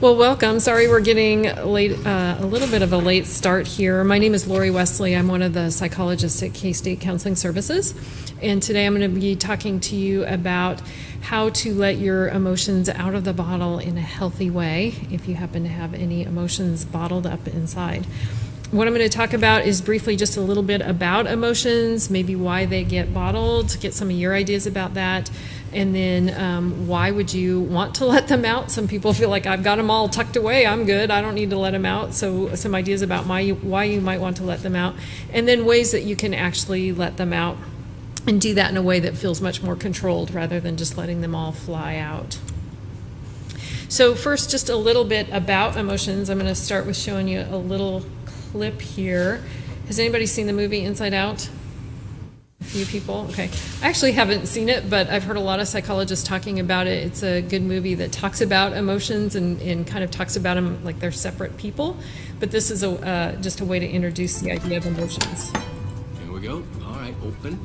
Well, welcome. Sorry we're getting late, a little bit of a late start here. My name is Lori Wesley. I'm one of the psychologists at K-State Counseling Services. And today I'm going to be talking to you about how to let your emotions out of the bottle in a healthy way if you happen to have any emotions bottled up inside. What I'm going to talk about is briefly just a little bit about emotions, maybe why they get bottled, get some of your ideas about that, and then why would you want to let them out? Some people feel like I've got them all tucked away, I'm good, I don't need to let them out. So some ideas about why you might want to let them out, and then ways that you can actually let them out and do that in a way that feels much more controlled rather than just letting them all fly out. So first, just a little bit about emotions. I'm going to start with showing you a little clip here. Has anybody seen the movie Inside Out? A few people? Okay. I actually haven't seen it, but I've heard a lot of psychologists talking about it. It's a good movie that talks about emotions and kind of talks about them like they're separate people. But this is just a way to introduce the idea of emotions. Here we go. All right, open.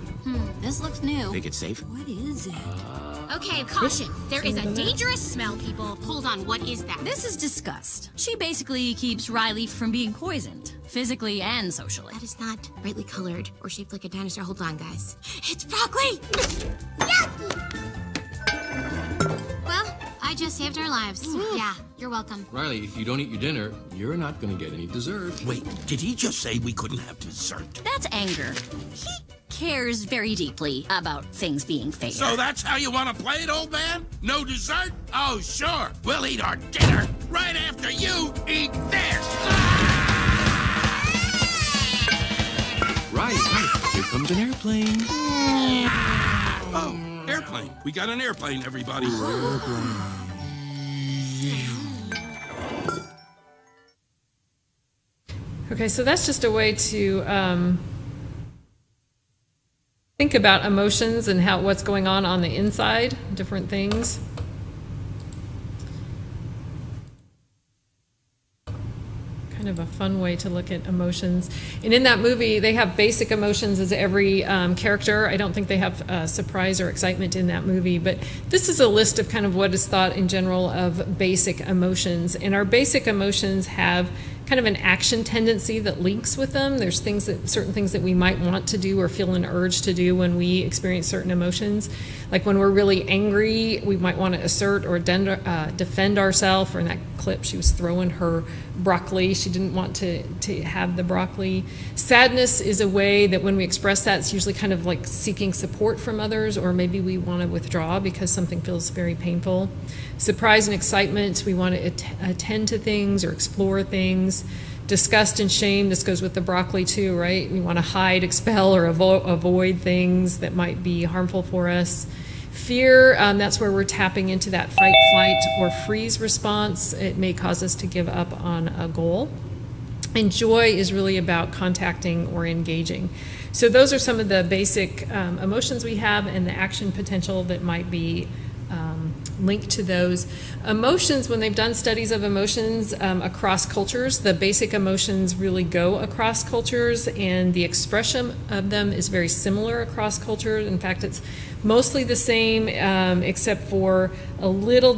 This looks new. Think it's safe? What is it? Okay, caution. There is a dangerous smell, people. Hold on, what is that? This is disgust. She basically keeps Riley from being poisoned, physically and socially. That is not brightly colored or shaped like a dinosaur. Hold on, guys. It's broccoli! Yucky! Well, I just saved our lives. Yeah, you're welcome. Riley, if you don't eat your dinner, you're not going to get any dessert. Wait, did he just say we couldn't have dessert? That's anger. He cares very deeply about things being fair. So that's how you want to play it, old man? No dessert? Oh, sure. We'll eat our dinner right after you eat this. Riley, here comes an airplane. Oh, airplane. We got an airplane, everybody. Okay, so that's just a way to think about emotions and what's going on the inside, different things. Kind of a fun way to look at emotions. And in that movie, they have basic emotions as every character. I don't think they have surprise or excitement in that movie, but this is a list of kind of what is thought in general of basic emotions. And our basic emotions have kind of an action tendency that links with them. There's certain things that we might want to do or feel an urge to do when we experience certain emotions. Like when we're really angry, we might want to assert or defend ourselves. Or in that clip, she was throwing her broccoli. She didn't want to have the broccoli. Sadness is a way that when we express that, it's usually kind of like seeking support from others, or maybe we want to withdraw because something feels very painful. Surprise and excitement, we want to attend to things or explore things. Disgust and shame, this goes with the broccoli too, right? We want to hide, expel, or avoid things that might be harmful for us. Fear, that's where we're tapping into that fight, flight, or freeze response. It may cause us to give up on a goal. And joy is really about contacting or engaging. So those are some of the basic emotions we have and the action potential that might be linked to those. Emotions, when they've done studies of emotions across cultures, the basic emotions really go across cultures, and the expression of them is very similar across cultures. In fact, it's mostly the same, except for a little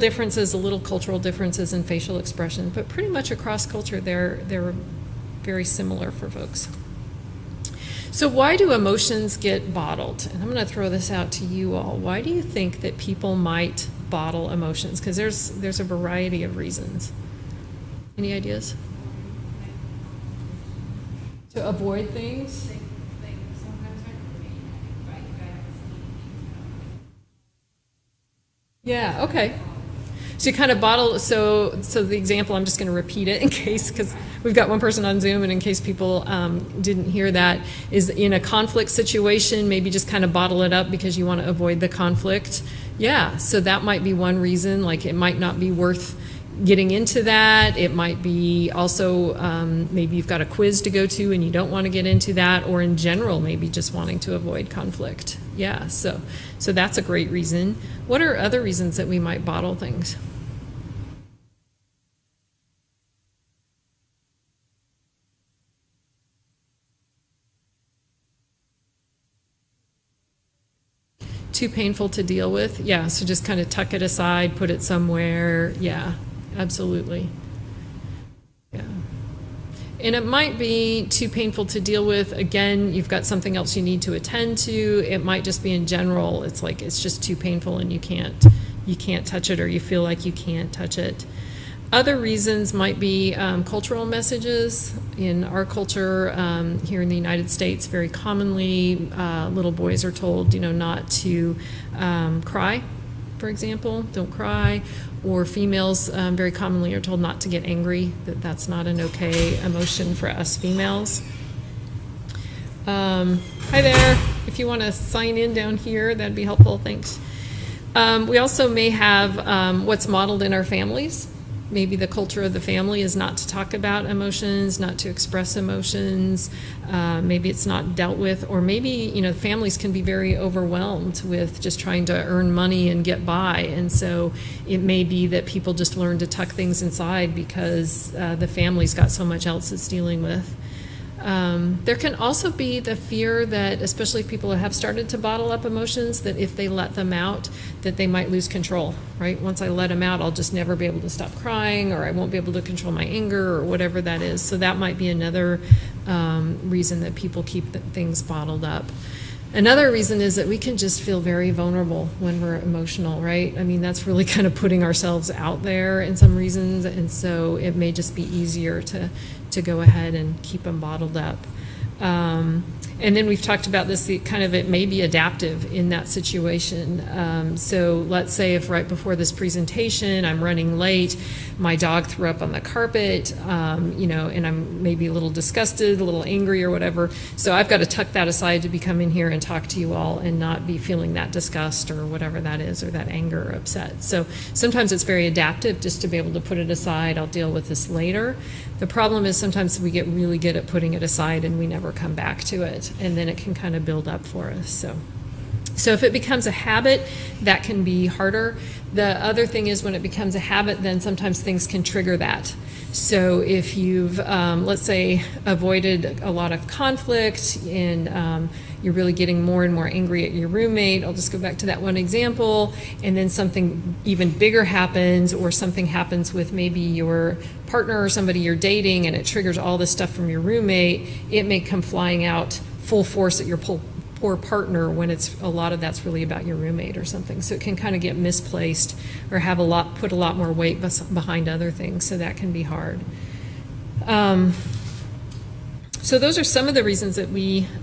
cultural differences in facial expression, but pretty much across culture they're very similar for folks. So why do emotions get bottled? And I'm going to throw this out to you all. Why do you think that people might bottle emotions? Because there's a variety of reasons. Any ideas? To avoid things? Yeah, okay. So you kind of bottle, so the example, I'm just going to repeat it in case, because we've got one person on Zoom, and in case people didn't hear that, is in a conflict situation, maybe just kind of bottle it up because you want to avoid the conflict. Yeah, so that might be one reason. Like, it might not be worth getting into that. It might be also maybe you've got a quiz to go to and you don't want to get into that, or in general maybe just wanting to avoid conflict. Yeah, so that's a great reason. What are other reasons that we might bottle things? Too painful to deal with? Yeah, so just kind of tuck it aside, put it somewhere. Yeah, absolutely. Yeah. And it might be too painful to deal with. Again, you've got something else you need to attend to. It might just be in general, it's like it's just too painful and you can't touch it, or you feel like you can't touch it. Other reasons might be cultural messages. In our culture here in the United States, very commonly little boys are told, not to cry, for example, don't cry. Or females very commonly are told not to get angry, that that's not an okay emotion for us females. Hi there. If you want to sign in down here, that'd be helpful. Thanks. We also may have what's modeled in our families. Maybe the culture of the family is not to talk about emotions, not to express emotions. Maybe it's not dealt with, or maybe families can be very overwhelmed with just trying to earn money and get by, and so it may be that people just learn to tuck things inside because the family's got so much else it's dealing with. There can also be the fear that, especially if people have started to bottle up emotions, that if they let them out, that they might lose control, right? Once I let them out, I'll just never be able to stop crying, or I won't be able to control my anger, or whatever that is. So that might be another reason that people keep things bottled up. Another reason is that we can just feel very vulnerable when we're emotional, right? I mean, that's really kind of putting ourselves out there in some reasons, and so it may just be easier to go ahead and keep them bottled up. And then we've talked about this, it may be adaptive in that situation. So let's say if right before this presentation I'm running late, my dog threw up on the carpet, and I'm maybe a little disgusted, a little angry or whatever. So I've got to tuck that aside to come in here and talk to you all and not be feeling that disgust or whatever that is, or that anger or upset. So sometimes it's very adaptive just to be able to put it aside. I'll deal with this later. The problem is sometimes we get really good at putting it aside and we never come back to it, and then it can kind of build up for us. So if it becomes a habit, that can be harder. The other thing is when it becomes a habit, then sometimes things can trigger that. So if you've, let's say, avoided a lot of conflict and you're really getting more and more angry at your roommate, I'll just go back to that one example, and then something even bigger happens, or something happens with maybe your partner or somebody you're dating, and it triggers all this stuff from your roommate, it may come flying out full force at your poor partner when a lot of that's really about your roommate or something. So it can kind of get misplaced or put a lot more weight behind other things, so that can be hard. So those are some of the reasons that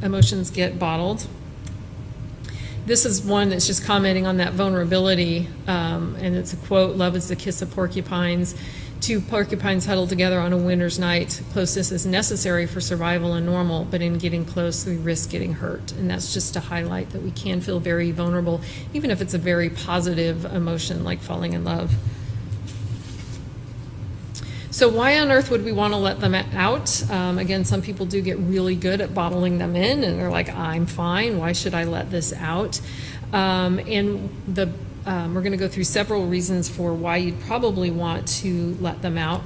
emotions get bottled. This is one that's just commenting on that vulnerability, and it's a quote, "Love is the kiss of porcupines. Two porcupines huddled together on a winter's night. Closeness is necessary for survival and normal, but in getting close, we risk getting hurt." And that's just to highlight that we can feel very vulnerable, even if it's a very positive emotion like falling in love. So why on earth would we want to let them out? Again, some people do get really good at bottling them in, and they're like, I'm fine, why should I let this out? We're going to go through several reasons for why you'd probably want to let them out.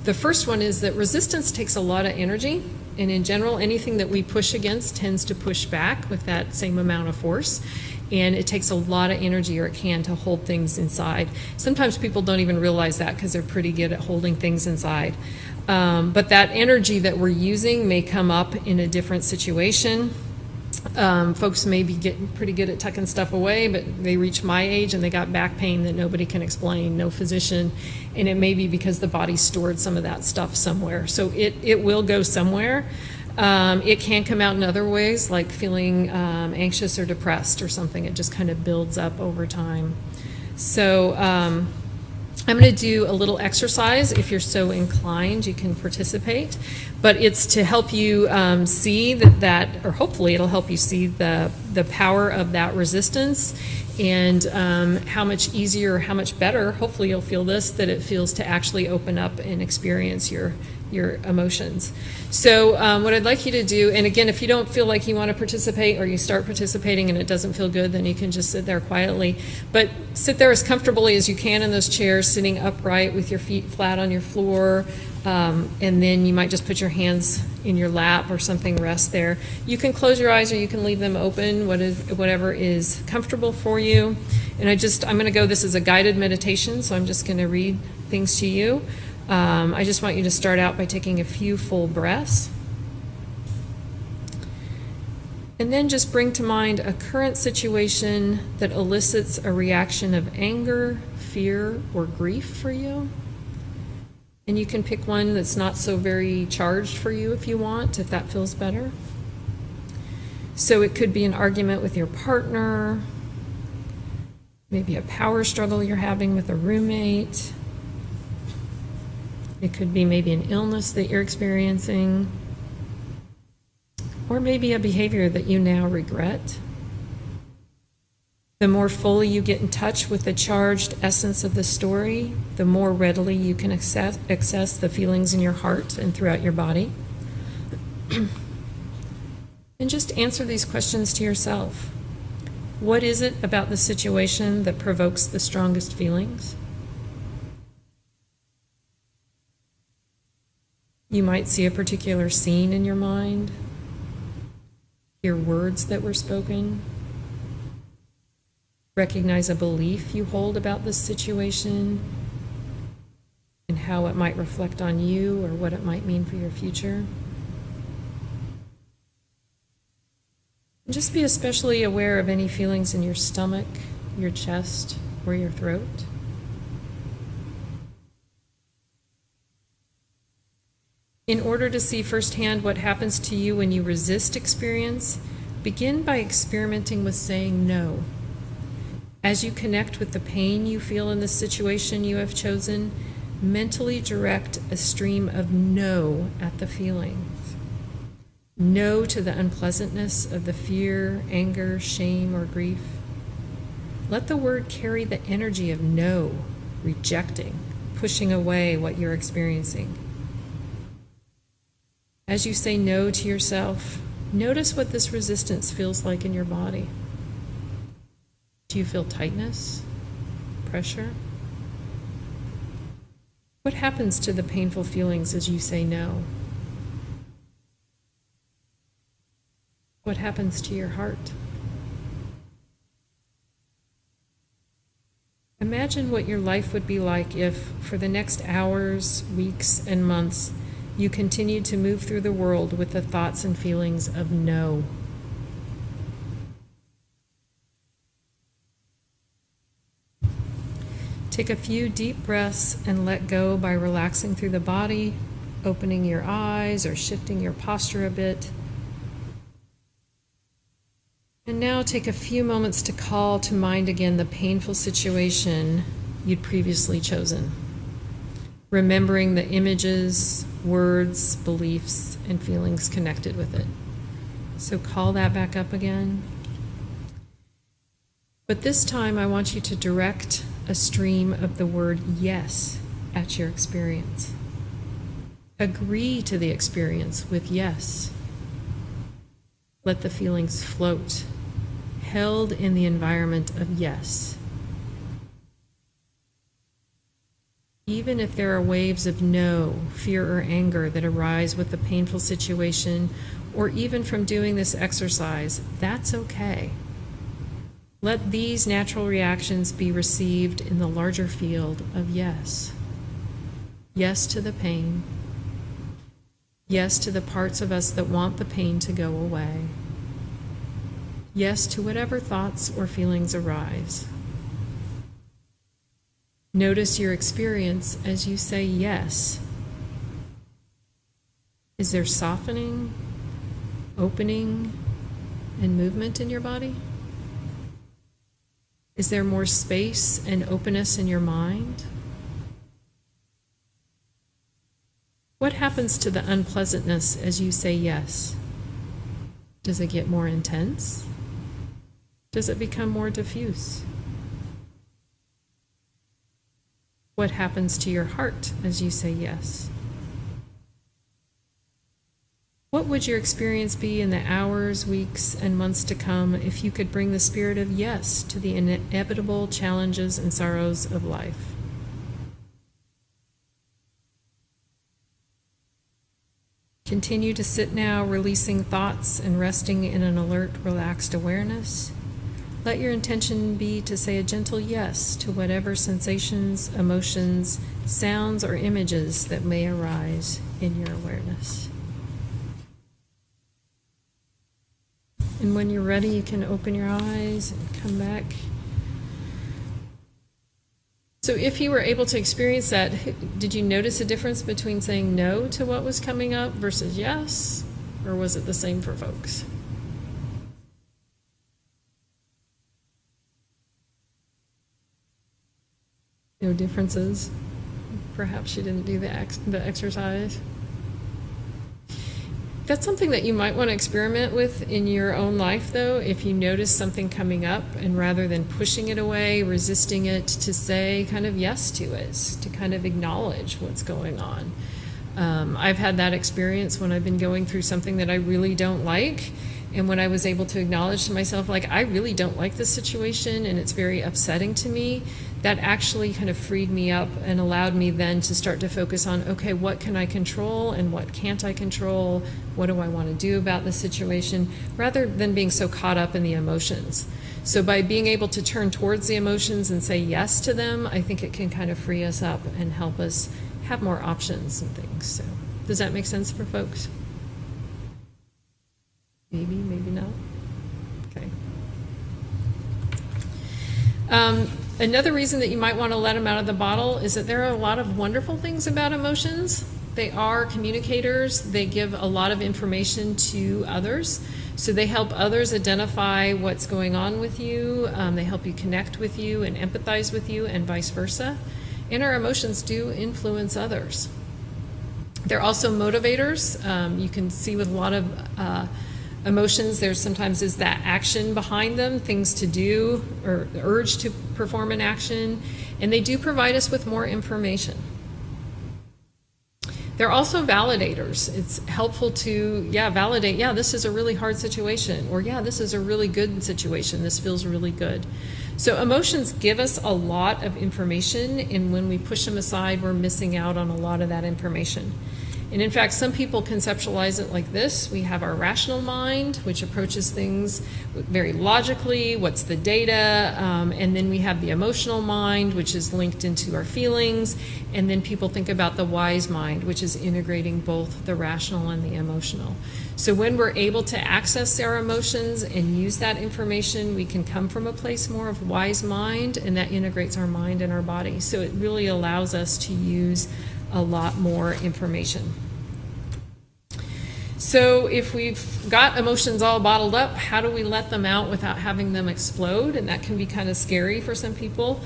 The first one is that resistance takes a lot of energy, and in general, anything that we push against tends to push back with that same amount of force. And it takes a lot of energy, or it can, to hold things inside. Sometimes people don't even realize that because they're pretty good at holding things inside. But that energy that we're using may come up in a different situation. Folks may be getting pretty good at tucking stuff away, but they reach my age and they got back pain that nobody can explain, no physician, and it may be because the body stored some of that stuff somewhere. So it will go somewhere. It can come out in other ways, like feeling anxious or depressed or something. It just kind of builds up over time. So I'm going to do a little exercise. If you're so inclined, you can participate. But it's to help you see or hopefully it'll help you see the power of that resistance, and how much easier, how much better, hopefully you'll feel this, that it feels to actually open up and experience your emotions. So what I'd like you to do, and again, if you don't feel like you want to participate, or you start participating and it doesn't feel good, then you can just sit there quietly. But sit there as comfortably as you can in those chairs, sitting upright with your feet flat on your floor, and then you might just put your hands in your lap or something, rest there. You can close your eyes or you can leave them open, whatever is comfortable for you. And I'm going to go, this is a guided meditation, so I'm just going to read things to you. I just want you to start out by taking a few full breaths. And then just bring to mind a current situation that elicits a reaction of anger, fear, or grief for you. And you can pick one that's not so very charged for you if you want, if that feels better. So it could be an argument with your partner, maybe a power struggle you're having with a roommate. It could be maybe an illness that you're experiencing, or maybe a behavior that you now regret. The more fully you get in touch with the charged essence of the story, the more readily you can access the feelings in your heart and throughout your body. And just answer these questions to yourself. What is it about the situation that provokes the strongest feelings? You might see a particular scene in your mind, hear words that were spoken, recognize a belief you hold about this situation and how it might reflect on you or what it might mean for your future. And just be especially aware of any feelings in your stomach, your chest, or your throat. In order to see firsthand what happens to you when you resist experience, begin by experimenting with saying no. As you connect with the pain you feel in the situation you have chosen, mentally direct a stream of no at the feelings. No to the unpleasantness of the fear, anger, shame, or grief. Let the word carry the energy of no, rejecting, pushing away what you're experiencing. As you say no to yourself, notice what this resistance feels like in your body. Do you feel tightness, pressure? What happens to the painful feelings as you say no? What happens to your heart? Imagine what your life would be like if, for the next hours, weeks, and months, you continued to move through the world with the thoughts and feelings of no. Take a few deep breaths and let go by relaxing through the body, opening your eyes or shifting your posture a bit. And now take a few moments to call to mind again the painful situation you'd previously chosen, remembering the images, words, beliefs, and feelings connected with it. So call that back up again. But this time I want you to direct a stream of the word yes at your experience. Agree to the experience with yes. Let the feelings float, held in the environment of yes. Even if there are waves of no, fear or anger that arise with the painful situation, or even from doing this exercise, that's okay. Let these natural reactions be received in the larger field of yes. Yes to the pain. Yes to the parts of us that want the pain to go away. Yes to whatever thoughts or feelings arise. Notice your experience as you say yes. Is there softening, opening, and movement in your body? Is there more space and openness in your mind? What happens to the unpleasantness as you say yes? Does it get more intense? Does it become more diffuse? What happens to your heart as you say yes? What would your experience be in the hours, weeks, and months to come if you could bring the spirit of yes to the inevitable challenges and sorrows of life? Continue to sit now, releasing thoughts and resting in an alert, relaxed awareness. Let your intention be to say a gentle yes to whatever sensations, emotions, sounds, or images that may arise in your awareness. And when you're ready, you can open your eyes and come back. So if you were able to experience that, did you notice a difference between saying no to what was coming up versus yes? Or was it the same for folks? No differences? Perhaps you didn't do the exercise. That's something that you might want to experiment with in your own life, though, if you notice something coming up, and rather than pushing it away, resisting it, to say kind of yes to it, to kind of acknowledge what's going on. I've had that experience when I've been going through something that I really don't like, and when I was able to acknowledge to myself, like, I really don't like this situation and it's very upsetting to me, that actually kind of freed me up and allowed me then to start to focus on, okay, what can I control and what can't I control? What do I want to do about the situation? Rather than being so caught up in the emotions. So by being able to turn towards the emotions and say yes to them, I think it can kind of free us up and help us have more options and things. So does that make sense for folks? Maybe, maybe not. Okay. Another reason that you might want to let them out of the bottle is that there are a lot of wonderful things about emotions. They are communicators. They give a lot of information to others. So they help others identify what's going on with you. They help you connect with you and empathize with you, and vice versa. And our emotions do influence others. They're also motivators. You can see with a lot of emotions, there sometimes is that action behind them, things to do, or the urge to perform an action, and they do provide us with more information. They're also validators. It's helpful to, validate, this is a really hard situation, or this is a really good situation, this feels really good. So emotions give us a lot of information, and when we push them aside, we're missing out on a lot of that information. And in fact, some people conceptualize it like this. We have our rational mind, which approaches things very logically, what's the data, and then we have the emotional mind, which is linked into our feelings, and then people think about the wise mind, which is integrating both the rational and the emotional. So when we're able to access our emotions and use that information, we can come from a place more of wise mind, and that integrates our mind and our body. So it really allows us to use a lot more information. So if we've got emotions all bottled up, how do we let them out without having them explode? And that can be kind of scary for some people.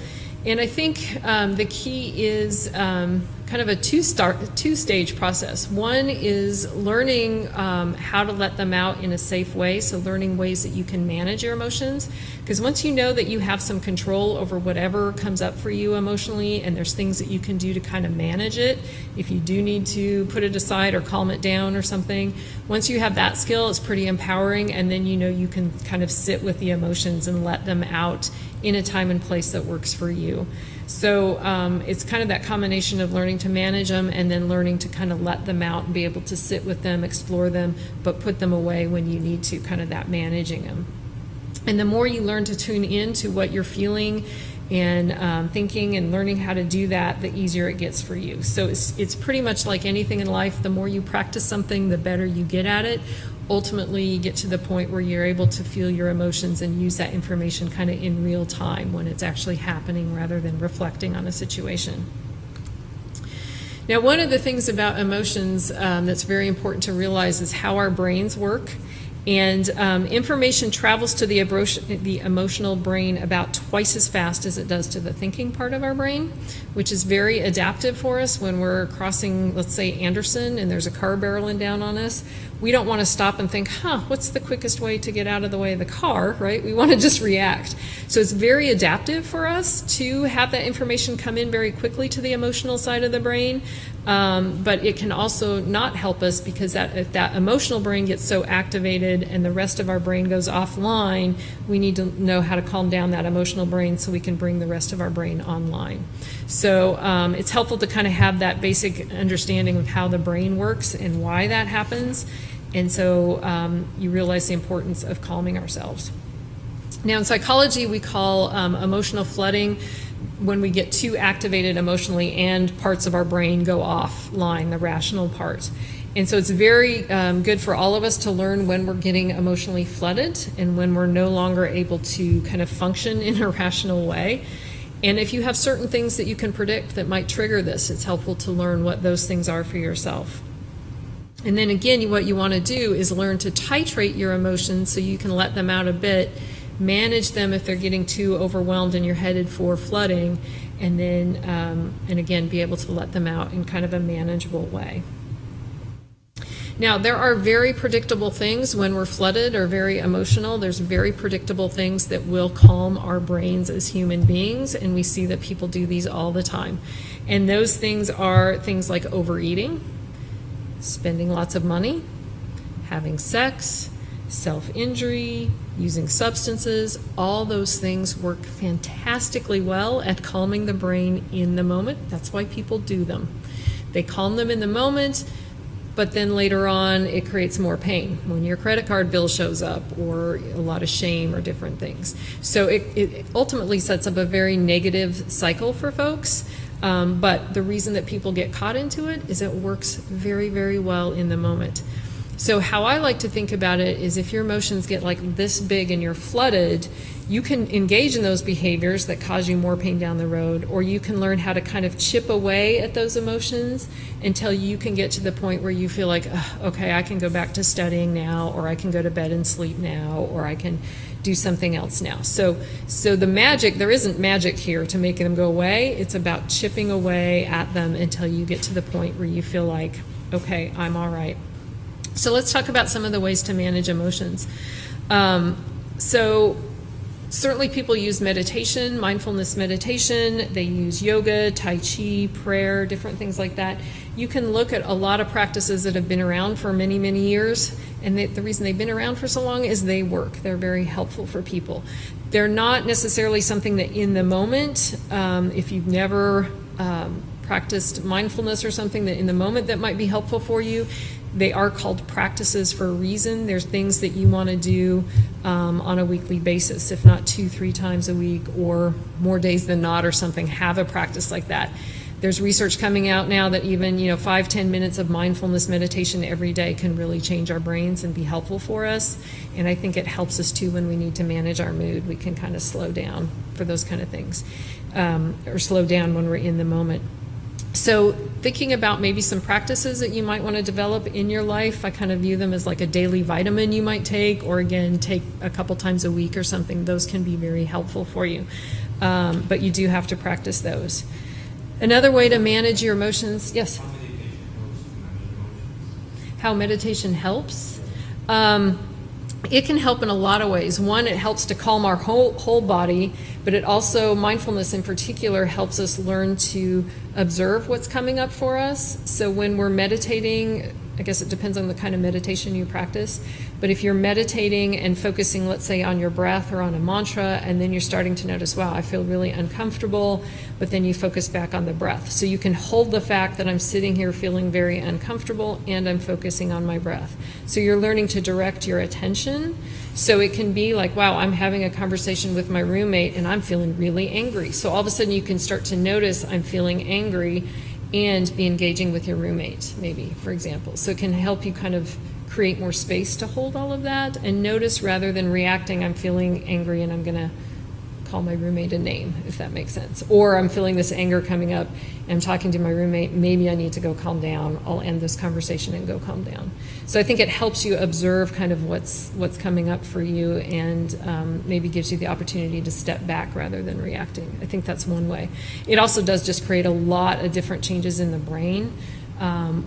And I think the key is kind of a two-stage process. One is learning how to let them out in a safe way, so learning ways that you can manage your emotions. Because once you know that you have some control over whatever comes up for you emotionally, and there's things that you can do to kind of manage it, if you do need to put it aside or calm it down or something, once you have that skill, it's pretty empowering, and then you know you can kind of sit with the emotions and let them out in a time and place that works for you. So it's kind of that combination of learning to manage them and then learning to kind of let them out and be able to sit with them, explore them, but put them away when you need to, kind of that managing them. And the more you learn to tune in to what you're feeling and thinking and learning how to do that, the easier it gets for you. So it's pretty much like anything in life. The more you practice something, the better you get at it. Ultimately, you get to the point where you're able to feel your emotions and use that information kind of in real time when it's actually happening rather than reflecting on a situation. Now, one of the things about emotions that's very important to realize is how our brains work. And information travels to the emotional brain about twice as fast as it does to the thinking part of our brain, which is very adaptive for us when we're crossing, let's say, Anderson, and there's a car barreling down on us. We don't want to stop and think, what's the quickest way to get out of the way of the car, right? We want to just react. So it's very adaptive for us to have that information come in very quickly to the emotional side of the brain, but it can also not help us because if that emotional brain gets so activated and the rest of our brain goes offline, we need to know how to calm down that emotional brain so we can bring the rest of our brain online. So it's helpful to kind of have that basic understanding of how the brain works and why that happens. And so you realize the importance of calming ourselves. Now, in psychology, we call emotional flooding when we get too activated emotionally and parts of our brain go offline, the rational part. And so it's very good for all of us to learn when we're getting emotionally flooded and when we're no longer able to kind of function in a rational way. And if you have certain things that you can predict that might trigger this, it's helpful to learn what those things are for yourself. And then again, what you want to do is learn to titrate your emotions so you can let them out a bit, manage them if they're getting too overwhelmed and you're headed for flooding, and then, and again, be able to let them out in kind of a manageable way. Now, there are very predictable things when we're flooded or very emotional. There's very predictable things that will calm our brains as human beings, and we see that people do these all the time. And those things are things like overeating, spending lots of money, having sex, self-injury, using substances. All those things work fantastically well at calming the brain in the moment. That's why people do them. They calm them in the moment, but then later on it creates more pain when your credit card bill shows up, or a lot of shame or different things. So it ultimately sets up a very negative cycle for folks. But the reason that people get caught into it is it works very, very well in the moment. So how I like to think about it is if your emotions get like this big and you're flooded, you can engage in those behaviors that cause you more pain down the road, or you can learn how to kind of chip away at those emotions until you can get to the point where you feel like, okay, I can go back to studying now, or I can go to bed and sleep now, or I can do something else now. So the magic, there isn't magic here to make them go away. It's about chipping away at them until you get to the point where you feel like, okay, I'm all right. So let's talk about some of the ways to manage emotions. So certainly people use meditation, mindfulness meditation. They use yoga, Tai Chi, prayer, different things like that. You can look at a lot of practices that have been around for many, many years. And the reason they've been around for so long is they work. They're very helpful for people. They're not necessarily something that in the moment, if you've never practiced mindfulness or something that in the moment that might be helpful for you. They are called practices for a reason. There's things that you want to do on a weekly basis, if not 2-3 times a week, or more days than not or something. Have a practice like that. There's research coming out now that even 5-10 minutes of mindfulness meditation every day can really change our brains and be helpful for us. And I think it helps us too when we need to manage our mood. We can kind of slow down for those kind of things, or slow down when we're in the moment. So thinking about maybe some practices that you might want to develop in your life, I kind of view them as like a daily vitamin you might take, or again, take a couple times a week or something. Those can be very helpful for you. But you do have to practice those. Another way to manage your emotions, yes? How meditation helps? It can help in a lot of ways. One, it helps to calm our whole body, but it also, mindfulness in particular, helps us learn to observe what's coming up for us. So when we're meditating, I guess it depends on the kind of meditation you practice, but if you're meditating and focusing, let's say, on your breath or on a mantra, and then you're starting to notice, wow, I feel really uncomfortable, but then you focus back on the breath. So you can hold the fact that I'm sitting here feeling very uncomfortable and I'm focusing on my breath. So you're learning to direct your attention. So it can be like, wow, I'm having a conversation with my roommate and I'm feeling really angry. So all of a sudden you can start to notice I'm feeling angry and be engaging with your roommate, maybe, for example. So it can help you kind of create more space to hold all of that and notice, rather than reacting, I'm feeling angry and I'm gonna call my roommate a name, if that makes sense. Or I'm feeling this anger coming up and I'm talking to my roommate, maybe I need to go calm down. I'll end this conversation and go calm down. So I think it helps you observe kind of what's coming up for you, and maybe gives you the opportunity to step back rather than reacting. I think that's one way. It also does just create a lot of different changes in the brain,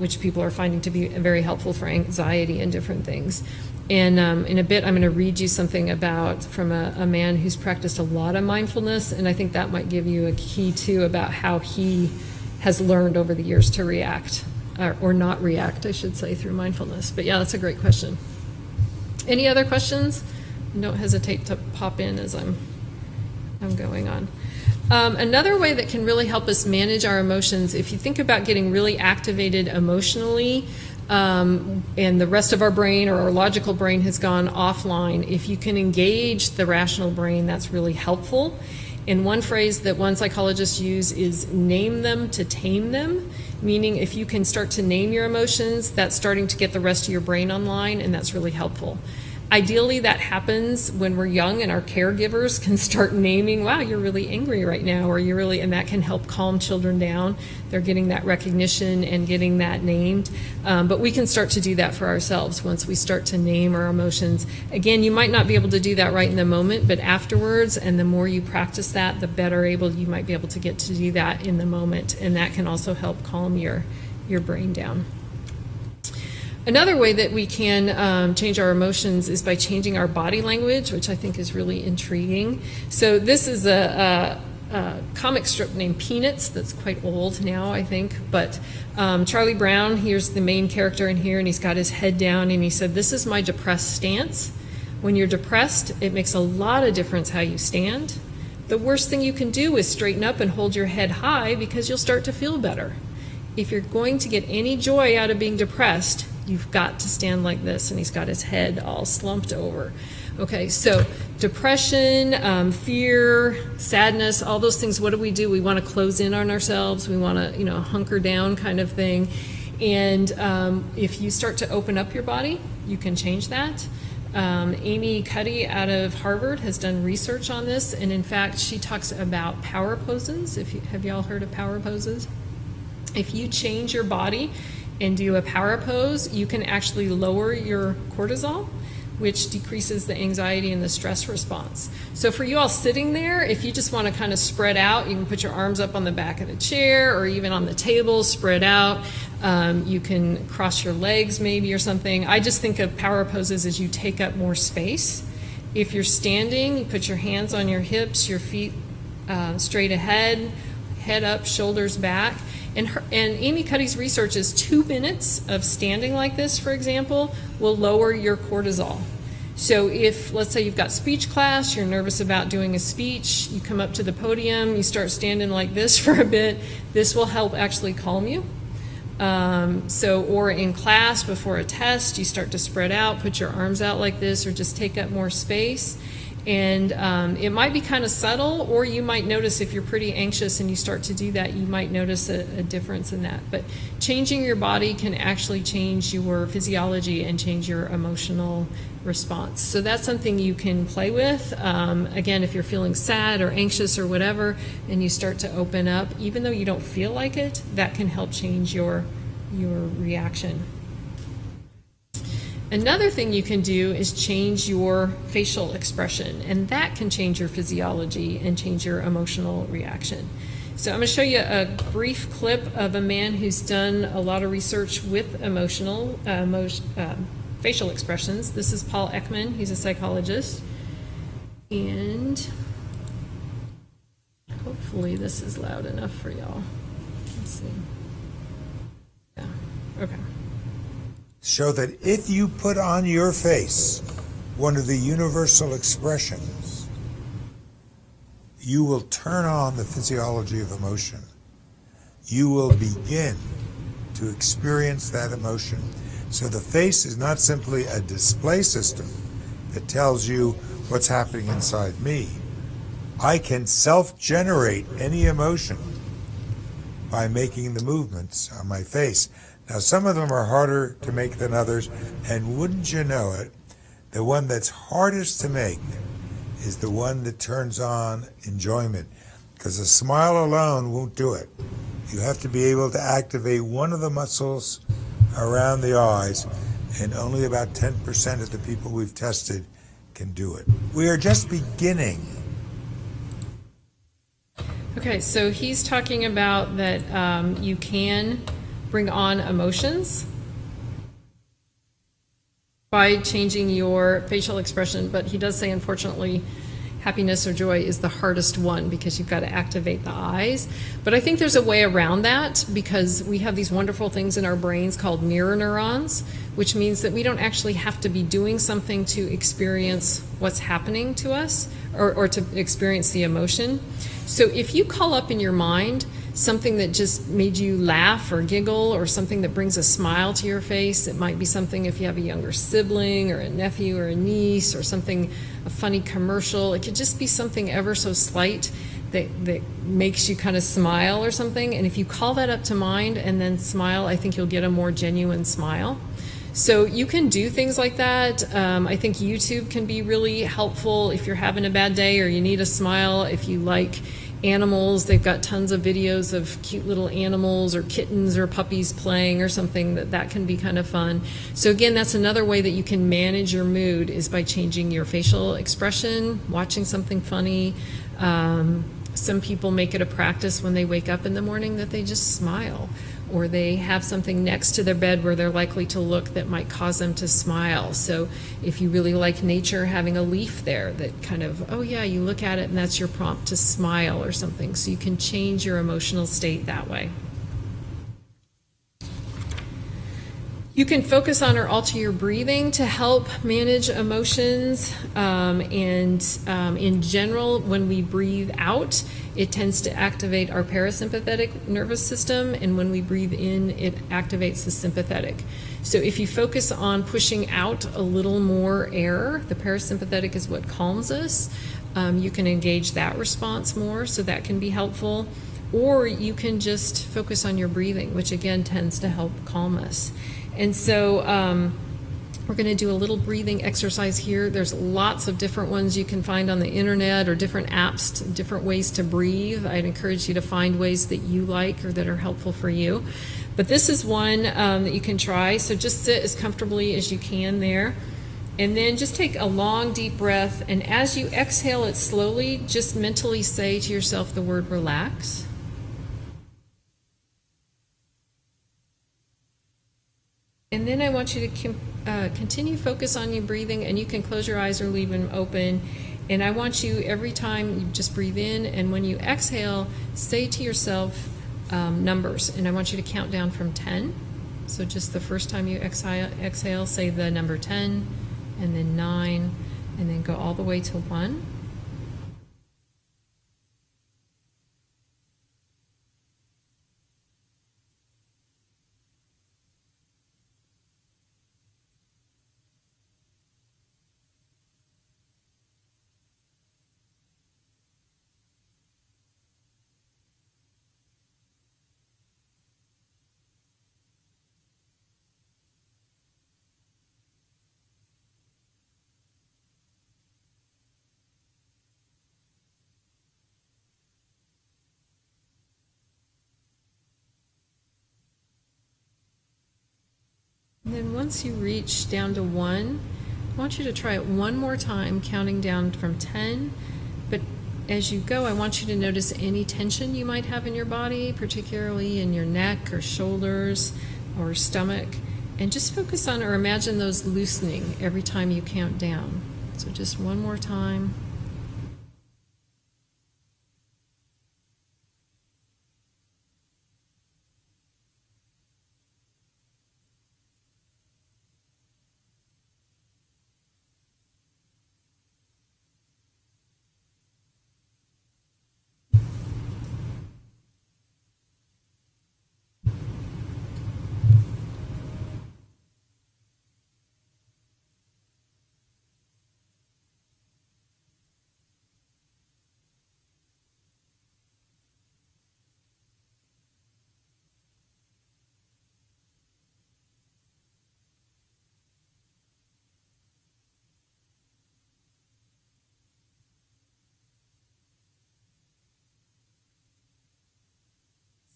which people are finding to be very helpful for anxiety and different things. And in a bit, I'm going to read you something from a man who's practiced a lot of mindfulness, and I think that might give you a key too about how he has learned over the years to react, or not react, I should say, through mindfulness. But yeah, that's a great question. Any other questions? Don't hesitate to pop in as I'm going on. Another way that can really help us manage our emotions, if you think about getting really activated emotionally, and the rest of our brain or our logical brain has gone offline, if you can engage the rational brain, that's really helpful. And one phrase that one psychologist used is name them to tame them, meaning if you can start to name your emotions, that's starting to get the rest of your brain online, and that's really helpful. Ideally, that happens when we're young and our caregivers can start naming, wow, you're really angry right now, or you're really, and that can help calm children down. They're getting that recognition and getting that named. But we can start to do that for ourselves once we start to name our emotions. Again, you might not be able to do that right in the moment, but afterwards, and the more you practice that, the better able you might be able to get to do that in the moment. And that can also help calm your brain down. Another way that we can change our emotions is by changing our body language, which I think is really intriguing. So this is a comic strip named Peanuts that's quite old now, I think. But Charlie Brown, here's the main character in here, and he's got his head down, and he said, "This is my depressed stance. When you're depressed, it makes a lot of difference how you stand. The worst thing you can do is straighten up and hold your head high because you'll start to feel better. If you're going to get any joy out of being depressed, you've got to stand like this," and he's got his head all slumped over. Okay, so depression, fear, sadness, all those things, what do? We want to close in on ourselves. We want to, hunker down kind of thing. And if you start to open up your body, you can change that. Amy Cuddy out of Harvard has done research on this, and in fact, she talks about power poses. Have y'all heard of power poses? If you change your body and do a power pose, you can actually lower your cortisol, which decreases the anxiety and the stress response. So for you all sitting there, if you just want to kind of spread out, you can put your arms up on the back of the chair or even on the table, spread out. You can cross your legs maybe or something. I just think of power poses as you take up more space. If you're standing, you put your hands on your hips, your feet straight ahead, head up, shoulders back. And Amy Cuddy's research is 2 minutes of standing like this, for example, will lower your cortisol. So if, let's say you've got speech class, you're nervous about doing a speech, you come up to the podium, you start standing like this for a bit, this will help actually calm you. Or in class before a test, you start to spread out, put your arms out like this, or just take up more space. And it might be kind of subtle, or you might notice if you're pretty anxious and you start to do that, you might notice a difference in that. But changing your body can actually change your physiology and change your emotional response. So that's something you can play with. Again, if you're feeling sad or anxious or whatever, and you start to open up, even though you don't feel like it, that can help change your reaction. Another thing you can do is change your facial expression, and that can change your physiology and change your emotional reaction. So I'm going to show you a brief clip of a man who's done a lot of research with facial expressions. This is Paul Ekman. He's a psychologist. And hopefully this is loud enough for y'all. Let's see. Yeah, okay. Show that if you put on your face one of the universal expressions, you will turn on the physiology of emotion. You will begin to experience that emotion. So the face is not simply a display system that tells you what's happening inside me. I can self-generate any emotion by making the movements on my face. Now, some of them are harder to make than others, and wouldn't you know it, the one that's hardest to make is the one that turns on enjoyment, because a smile alone won't do it. You have to be able to activate one of the muscles around the eyes, and only about 10% of the people we've tested can do it. We are just beginning. Okay, so he's talking about that you can bring on emotions by changing your facial expression, but he does say, unfortunately, happiness or joy is the hardest one because you've got to activate the eyes. But I think there's a way around that, because we have these wonderful things in our brains called mirror neurons, which means that we don't actually have to be doing something to experience what's happening to us or to experience the emotion. So if you call up in your mind something that just made you laugh or giggle, or something that brings a smile to your face. It might be something if you have a younger sibling or a nephew or a niece, or something, a funny commercial. It could just be something ever so slight that makes you kind of smile or something. And if you call that up to mind and then smile, I think you'll get a more genuine smile. So you can do things like that. I think YouTube can be really helpful if you're having a bad day or you need a smile. If you like animals, they've got tons of videos of cute little animals or kittens or puppies playing or something. That can be kind of fun. So again, that's another way that you can manage your mood, is by changing your facial expression, watching something funny. Some people make it a practice when they wake up in the morning that they just smile, or they have something next to their bed where they're likely to look that might cause them to smile. So if you really like nature, having a leaf there that kind of, oh yeah, you look at it and that's your prompt to smile or something. So you can change your emotional state that way. You can focus on or alter your breathing to help manage emotions. In general, when we breathe out, it tends to activate our parasympathetic nervous system, and when we breathe in, it activates the sympathetic. So if you focus on pushing out a little more air, the parasympathetic is what calms us. You can engage that response more, so that can be helpful. Or you can just focus on your breathing, which again tends to help calm us. And so we're going to do a little breathing exercise here. There's lots of different ones you can find on the internet, or different apps, different ways to breathe. I'd encourage you to find ways that you like or that are helpful for you. But this is one that you can try. So just sit as comfortably as you can there. And then just take a long, deep breath. And as you exhale it slowly, just mentally say to yourself the word relax. And then I want you to continue focus on your breathing, and you can close your eyes or leave them open. And I want you, every time you just breathe in, and when you exhale, say to yourself numbers. And I want you to count down from 10. So just the first time you exhale, say the number 10, and then 9, and then go all the way to 1. And then once you reach down to 1, I want you to try it one more time, counting down from 10. But as you go, I want you to notice any tension you might have in your body, particularly in your neck or shoulders or stomach. And just focus on or imagine those loosening every time you count down. So just one more time.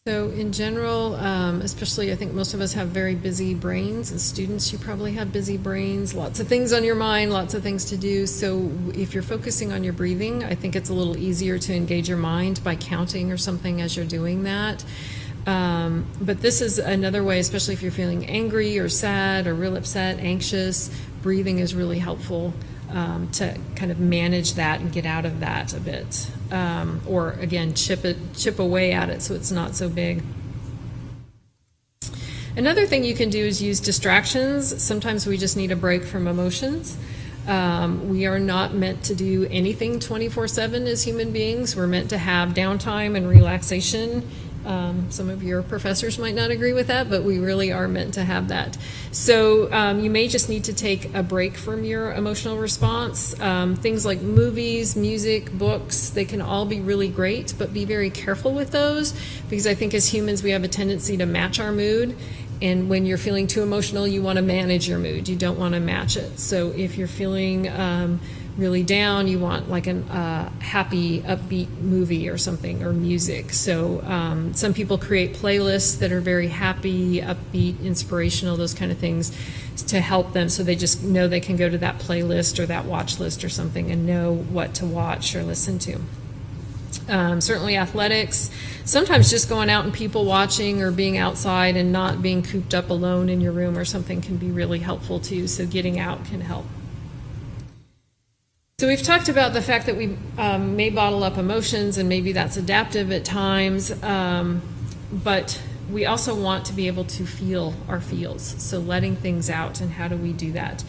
So in general, especially I think most of us have very busy brains. As students, you probably have busy brains, lots of things on your mind, lots of things to do. So if you're focusing on your breathing, I think it's a little easier to engage your mind by counting or something as you're doing that. But this is another way, especially if you're feeling angry or sad or real upset, anxious, breathing is really helpful to kind of manage that and get out of that a bit. Or again, chip away at it so it's not so big. Another thing you can do is use distractions. Sometimes we just need a break from emotions. We are not meant to do anything 24/7 as human beings. We're meant to have downtime and relaxation Some of your professors might not agree with that, but we really are meant to have that. So you may just need to take a break from your emotional response. Things like movies, music, books, they can all be really great, but be very careful with those, because I think as humans we have a tendency to match our mood. And when you're feeling too emotional, you want to manage your mood. You don't want to match it. So if you're feeling really down, you want like a happy, upbeat movie or something, or music. So some people create playlists that are very happy, upbeat, inspirational, those kind of things to help them, so they just know they can go to that playlist or that watch list or something and know what to watch or listen to. Certainly athletics, sometimes just going out and people watching or being outside and not being cooped up alone in your room or something can be really helpful too, so getting out can help. So we've talked about the fact that we may bottle up emotions, and maybe that's adaptive at times, but we also want to be able to feel our feels, so letting things out, and how do we do that?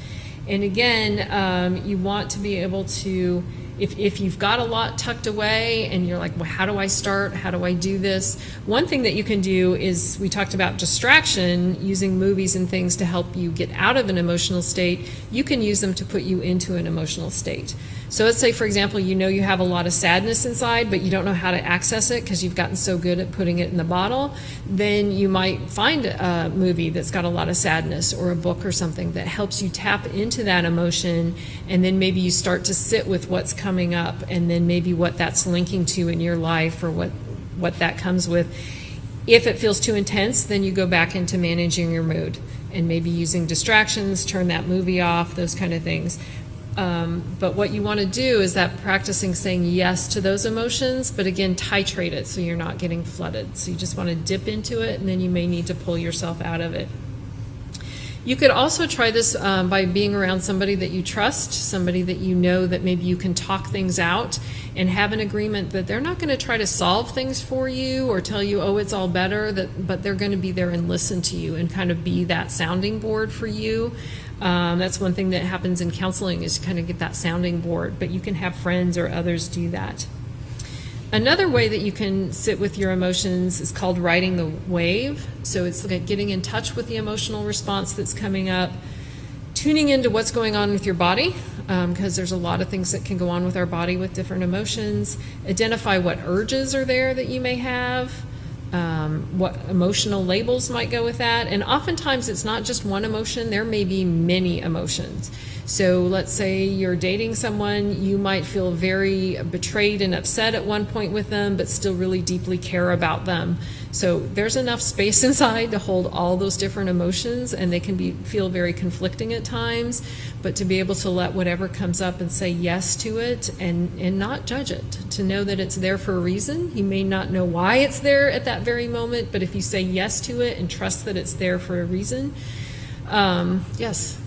And again, you want to be able to, if you've got a lot tucked away and you're like, well, how do I start? How do I do this? One thing that you can do is, we talked about distraction, using movies and things to help you get out of an emotional state. You can use them to put you into an emotional state. So let's say, for example, you know you have a lot of sadness inside, but you don't know how to access it because you've gotten so good at putting it in the bottle. Then you might find a movie that's got a lot of sadness, or a book or something that helps you tap into that emotion, and then maybe you start to sit with what's coming up, and then maybe what that's linking to in your life, or what that comes with. If it feels too intense, then you go back into managing your mood, and maybe using distractions, turn that movie off, those kind of things. But what you want to do is that practicing saying yes to those emotions, but again, titrate it so you're not getting flooded. So you just want to dip into it, and then you may need to pull yourself out of it. You could also try this by being around somebody that you trust, somebody that you know that maybe you can talk things out and have an agreement that they're not going to try to solve things for you or tell you, oh, it's all better, but they're going to be there and listen to you and kind of be that sounding board for you. That's one thing that happens in counseling, is to kind of get that sounding board, but you can have friends or others do that. Another way that you can sit with your emotions is called riding the wave. So it's like getting in touch with the emotional response that's coming up, tuning into what's going on with your body, because there's a lot of things that can go on with our body with different emotions. Identify what urges are there that you may have, what emotional labels might go with that. And oftentimes it's not just one emotion, there may be many emotions. So let's say you're dating someone, you might feel very betrayed and upset at one point with them, but still really deeply care about them. So there's enough space inside to hold all those different emotions, and they can feel very conflicting at times, but to be able to let whatever comes up and say yes to it, and not judge it, to know that it's there for a reason. You may not know why it's there at that very moment, but if you say yes to it and trust that it's there for a reason. Yes?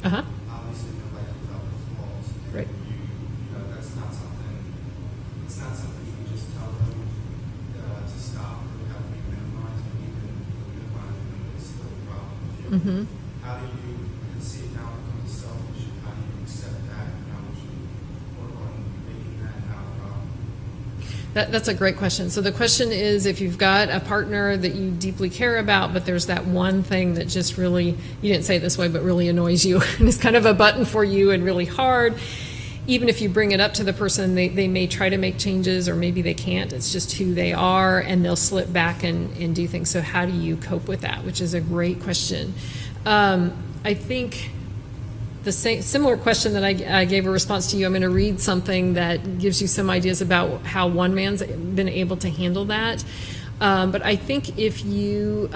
Uh-huh. Obviously, no life without those walls. Right. You know, that's not something. It's not something you can just tell them to stop or have to be minimized. But even minimizing them is still a problem. Mm-hmm. How do you see it now becomes selfish? How do you accept that? And how would you work on making that not a problem? That's a great question. So the question is, if you've got a partner that you deeply care about, but there's that one thing that just really, you didn't say it this way, but really annoys you, and it's kind of a button for you and really hard, even if you bring it up to the person, they may try to make changes, or maybe they can't. It's just who they are, and they'll slip back and do things. So how do you cope with that? Which is a great question. I think the similar question that I gave a response to you, I'm going to read something that gives you some ideas about how one man's been able to handle that. But I think if you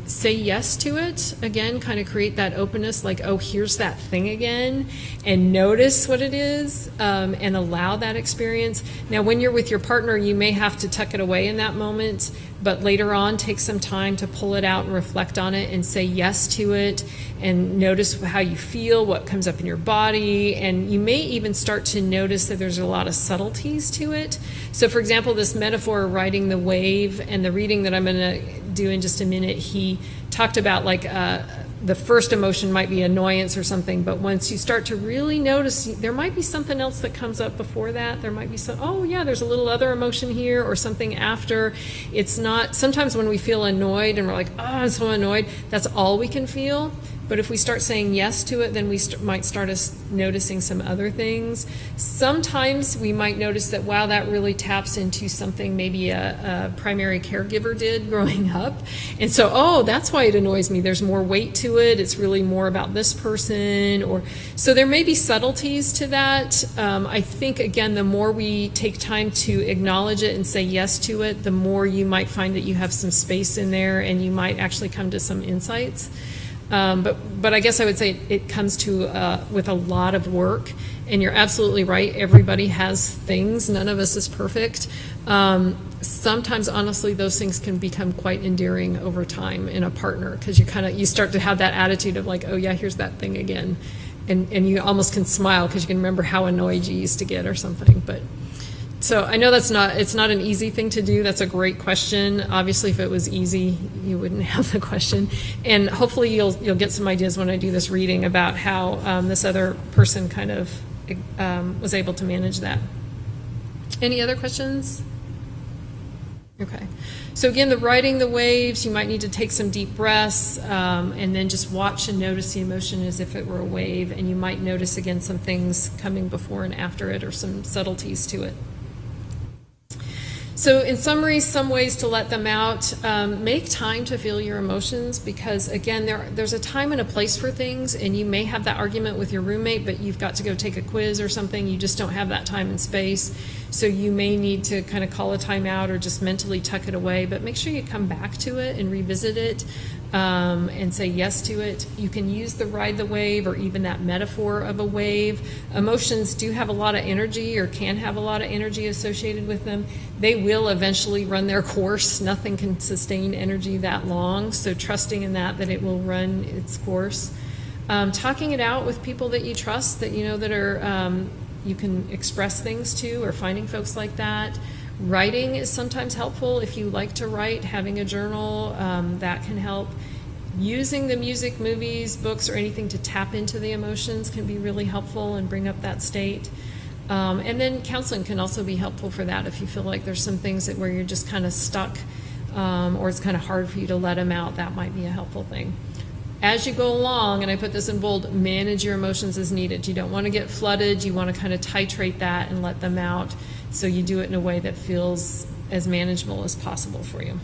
say yes to it, again, kind of create that openness, like, oh, here's that thing again, and notice what it is, and allow that experience. Now, when you're with your partner, you may have to tuck it away in that moment, but later on, take some time to pull it out and reflect on it and say yes to it, and notice how you feel, what comes up in your body, and you may even start to notice that there's a lot of subtleties to it. So, for example, this metaphor of riding the wave, and the reading that I'm going to do in just a minute, he talked about like the first emotion might be annoyance or something, but once you start to really notice, there might be something else that comes up before that. There might be some, oh yeah, there's a little other emotion here or something after. It's not, sometimes when we feel annoyed and we're like, oh, I'm so annoyed, that's all we can feel. But if we start saying yes to it, then we might start noticing some other things. Sometimes we might notice that, wow, that really taps into something maybe a primary caregiver did growing up. And so, oh, that's why it annoys me. There's more weight to it. It's really more about this person. Or so there may be subtleties to that. I think, again, the more we take time to acknowledge it and say yes to it, the more you might find that you have some space in there and you might actually come to some insights. But I guess I would say it comes to with a lot of work, and you're absolutely right. Everybody has things. None of us is perfect. Sometimes, honestly, those things can become quite endearing over time in a partner, because you start to have that attitude of like, oh yeah, here's that thing again, and you almost can smile because you can remember how annoyed you used to get or something. But so I know it's not an easy thing to do. That's a great question. Obviously, if it was easy, you wouldn't have the question. And hopefully you'll get some ideas when I do this reading about how this other person kind of was able to manage that. Any other questions? Okay. So again, the riding the waves, you might need to take some deep breaths and then just watch and notice the emotion as if it were a wave. And you might notice, again, some things coming before and after it or some subtleties to it. So in summary, some ways to let them out. Make time to feel your emotions, because again, there's a time and a place for things, and you may have that argument with your roommate, but you've got to go take a quiz or something. You just don't have that time and space. So you may need to kind of call a time out or just mentally tuck it away, but make sure you come back to it and revisit it and say yes to it. You can use the ride the wave or even that metaphor of a wave. Emotions do have a lot of energy, or can have a lot of energy associated with them. They will eventually run their course. Nothing can sustain energy that long, so trusting in that it will run its course. Talking it out with people that you trust, that you know that are you can express things to, or finding folks like that. Writing is sometimes helpful if you like to write. Having a journal, that can help. Using the music, movies, books, or anything to tap into the emotions can be really helpful and bring up that state. And then counseling can also be helpful for that if you feel like there's some things where you're just kind of stuck or it's kind of hard for you to let them out. That might be a helpful thing. As you go along, and I put this in bold, manage your emotions as needed. You don't want to get flooded. You want to kind of titrate that and let them out, so you do it in a way that feels as manageable as possible for you.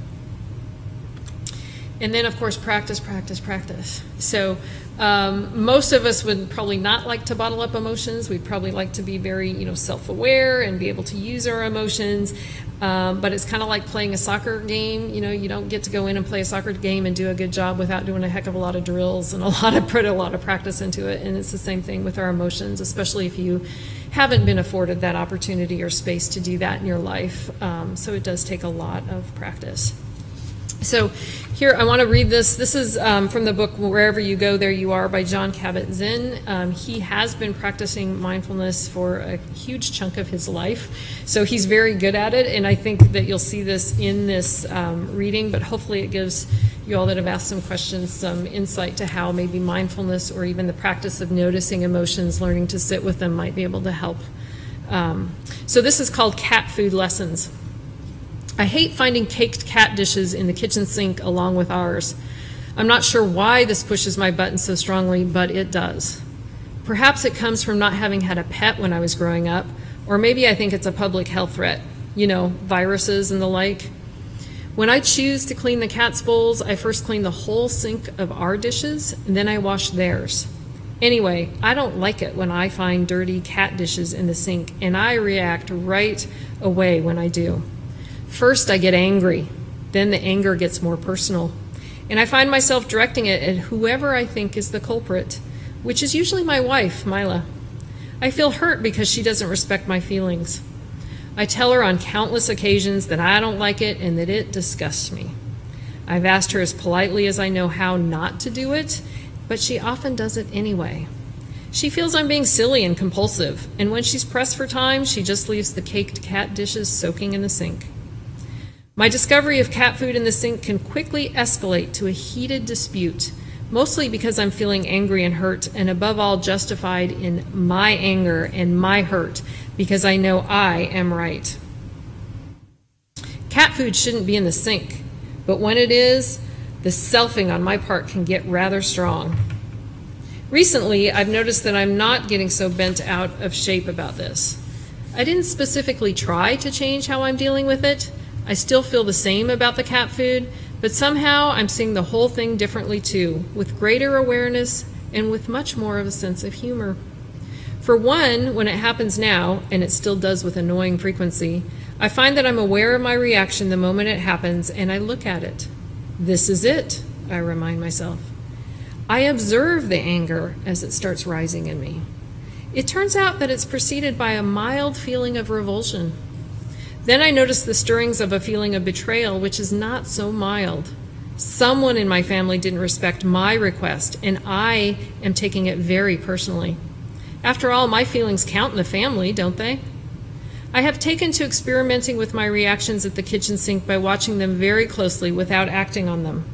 And then, of course, practice, practice, practice. So most of us would probably not like to bottle up emotions. We'd probably like to be very, self-aware and be able to use our emotions. But it's kind of like playing a soccer game. You don't get to go in and play a soccer game and do a good job without doing a heck of a lot of drills and put a lot of practice into it. And it's the same thing with our emotions, especially if you haven't been afforded that opportunity or space to do that in your life. So it does take a lot of practice. So here, I want to read this. This is from the book Wherever You Go, There You Are by Jon Kabat-Zinn. He has been practicing mindfulness for a huge chunk of his life, so he's very good at it, and I think that you'll see this in this reading, but hopefully it gives you all that have asked some questions some insight to how maybe mindfulness or even the practice of noticing emotions, learning to sit with them, might be able to help. So this is called Cat Food Lessons. I hate finding caked cat dishes in the kitchen sink along with ours. I'm not sure why this pushes my buttons so strongly, but it does. Perhaps it comes from not having had a pet when I was growing up, or maybe I think it's a public health threat, viruses and the like. When I choose to clean the cat's bowls, I first clean the whole sink of our dishes, and then I wash theirs. Anyway, I don't like it when I find dirty cat dishes in the sink, and I react right away when I do. First, I get angry. Then the anger gets more personal. And I find myself directing it at whoever I think is the culprit, which is usually my wife, Mila. I feel hurt because she doesn't respect my feelings. I tell her on countless occasions that I don't like it and that it disgusts me. I've asked her as politely as I know how not to do it, but she often does it anyway. She feels I'm being silly and compulsive, and when she's pressed for time, she just leaves the caked cat dishes soaking in the sink. My discovery of cat food in the sink can quickly escalate to a heated dispute, mostly because I'm feeling angry and hurt, and above all justified in my anger and my hurt because I know I am right. Cat food shouldn't be in the sink, but when it is, the selfing on my part can get rather strong. Recently, I've noticed that I'm not getting so bent out of shape about this. I didn't specifically try to change how I'm dealing with it. I still feel the same about the cat food, but somehow I'm seeing the whole thing differently too, with greater awareness and with much more of a sense of humor. For one, when it happens now, and it still does with annoying frequency, I find that I'm aware of my reaction the moment it happens and I look at it. This is it, I remind myself. I observe the anger as it starts rising in me. It turns out that it's preceded by a mild feeling of revulsion. Then I notice the stirrings of a feeling of betrayal, which is not so mild. Someone in my family didn't respect my request, and I am taking it very personally. After all, my feelings count in the family, don't they? I have taken to experimenting with my reactions at the kitchen sink by watching them very closely without acting on them.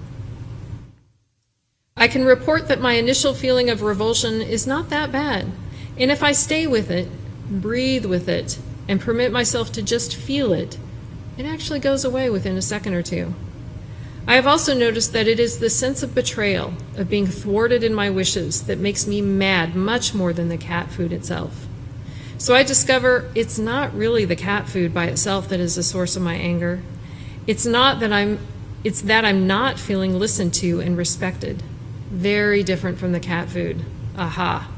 I can report that my initial feeling of revulsion is not that bad, and if I stay with it, breathe with it, and permit myself to just feel it, it actually goes away within a second or two. I have also noticed that it is the sense of betrayal, of being thwarted in my wishes, that makes me mad much more than the cat food itself. So I discover it's not really the cat food by itself that is the source of my anger. It's that I'm not feeling listened to and respected. Very different from the cat food. Aha.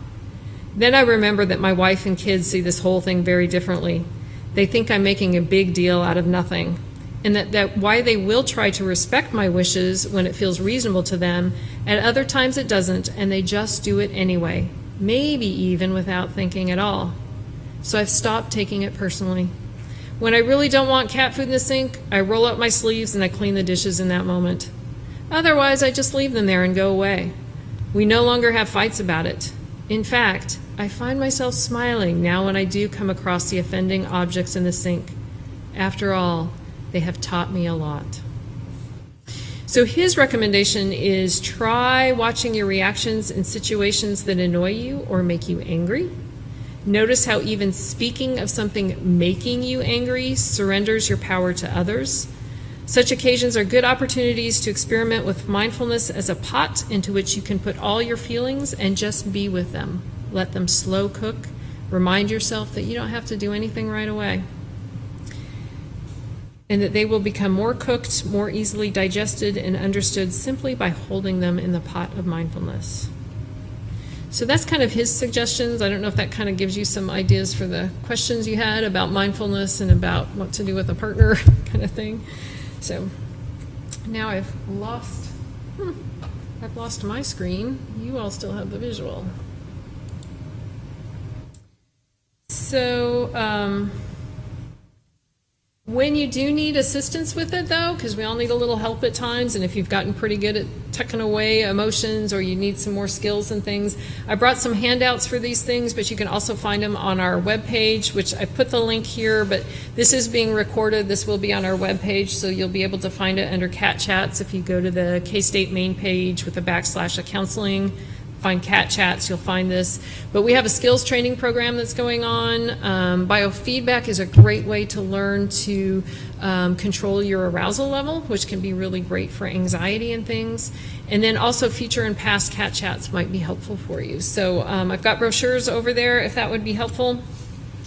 Then I remember that my wife and kids see this whole thing very differently. They think I'm making a big deal out of nothing, and that why they will try to respect my wishes when it feels reasonable to them, at other times it doesn't, and they just do it anyway, maybe even without thinking at all. So I've stopped taking it personally. When I really don't want cat food in the sink, I roll up my sleeves and I clean the dishes in that moment. Otherwise, I just leave them there and go away. We no longer have fights about it. In fact, I find myself smiling now when I do come across the offending objects in the sink. After all, they have taught me a lot. So his recommendation is try watching your reactions in situations that annoy you or make you angry. Notice how even speaking of something making you angry surrenders your power to others. Such occasions are good opportunities to experiment with mindfulness as a pot into which you can put all your feelings and just be with them. Let them slow cook. Remind yourself that you don't have to do anything right away, and that they will become more cooked, more easily digested and understood simply by holding them in the pot of mindfulness. So that's kind of his suggestions. I don't know if that kind of gives you some ideas for the questions you had about mindfulness and about what to do with a partner kind of thing. So now I've lost my screen. You all still have the visual. So when you do need assistance with it, though, because we all need a little help at times, and if you've gotten pretty good at tucking away emotions or you need some more skills and things, I brought some handouts for these things, but you can also find them on our webpage, which I put the link here, but this is being recorded. This will be on our webpage, so you'll be able to find it under Cat Chats. If you go to the K-State main page with a / counseling, find Cat Chats, you'll find this. But we have a skills training program that's going on. Biofeedback is a great way to learn to control your arousal level, which can be really great for anxiety and things. And then also future and past Cat Chats might be helpful for you. So I've got brochures over there if that would be helpful.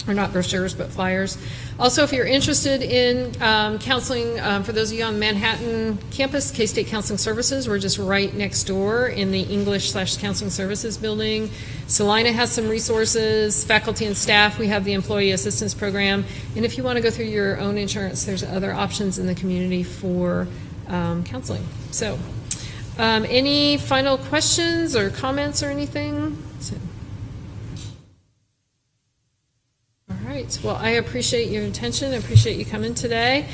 Or not brochures, but flyers. Also, if you're interested in counseling, for those of you on Manhattan campus, K-State Counseling Services, we're just right next door in the English/Counseling Services building. Salina has some resources, faculty and staff. We have the Employee Assistance Program. And if you want to go through your own insurance, there's other options in the community for counseling. So, any final questions or comments or anything? All right. Well, I appreciate your attention. I appreciate you coming today.